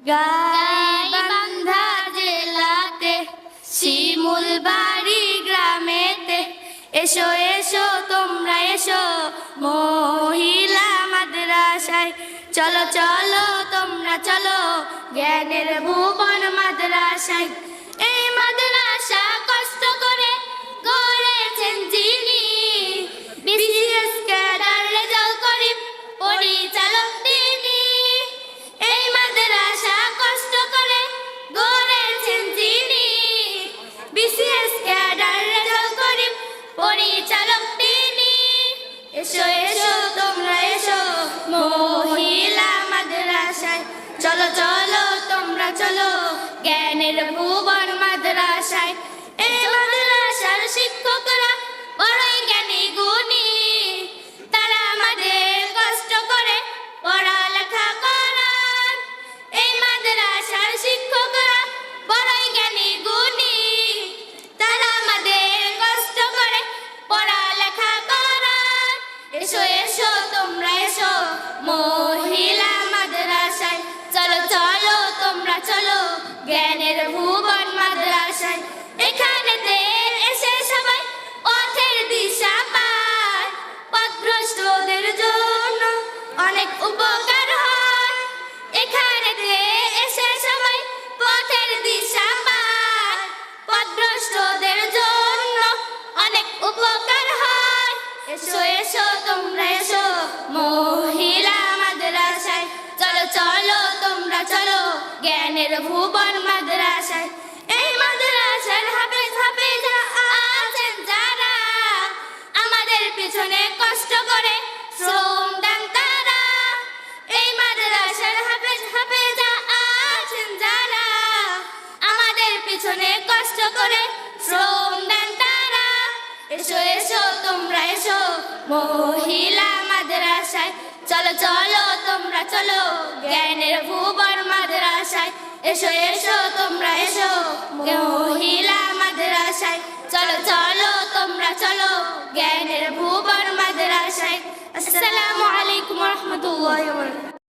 গাইবান্ধা জেলাতে শিমুল বাড়ি গ্রামেতে এসো এসো তোমরা এসো মহিলা মাদ্রাসায়। চলো চলো তোমরা চলো জ্ঞানের ভুবন মাদ্রাসায়। এই মাদ্রাসা কষ্ট করে গড়েছেন যিনি, বিসিএস ক্যাডার রেজাল্ট করিম পরিচালক তিনি। এই মাদ্রাসা কষ্ট করে গড়েছেন যিনি, বিসিএস ক্যাডার রেজাল্ট করিম পরিচালক তিনি। এসো এসো তোমরা এসো মহিলা মাদ্রাসায়। চলো চলো তোমরা চলো জ্ঞানের ভুবন মাদ্রাসায়। এই মাদ্রাসার শিক্ষকরা বড়ই জ্ঞানী গুণী, তারা আমাদের কষ্ট করে পড়ালেখা করান। এই মাদ্রাসার শিক্ষকরা বড়ই জ্ঞানী গুণী, তারা আমাদের কষ্ট করে পড়ালেখা করান। এসো এসো তোমরা এসো মহিলা মাদ্রাসায়। চলো চলো তোমরা চলো জ্ঞানের ভুবন মাদ্রাসায়। এখানেতে এসে সবাই পথের দিশা পায়, পথভ্রষ্টদের জন্য অনেক উপকার হয়। এখানেতে এসে সবাই পথের দিশা পায়, পথভ্রষ্টদের জন্য অনেক উপকার হয়। এসো এসো তোমরা এসো মহিলা মাদ্রাসায়। চলো চলো তোমরা চলো জ্ঞানের ভুবন মাদ্রাসায়। এই মাদ্রাসার হাফেজ হাফেজা আছেন যারা, আমাদের পিছনে কষ্ট করে শ্রম দেন তারা। এই মাদ্রাসার হাফেজ হাফেজা আছেন যারা, আমাদের পিছনে কষ্ট করে শ্রম দেন তারা। এসো এসো তোমরা এসো মহিলা মাদ্রাসায়। চলো চলো তোমরা চলো জ্ঞানের ভুবন মাদ্রাসায়। এসো এসো তোমরা এসো মহিলা মাদ্রাসায়। চলো চলো তোমরা চলো জ্ঞানের ভুবন মাদ্রাসায়। আসসালামু আলাইকুম ওয়া রাহমাতুল্লাহি ওয়া বারাকাতুহু।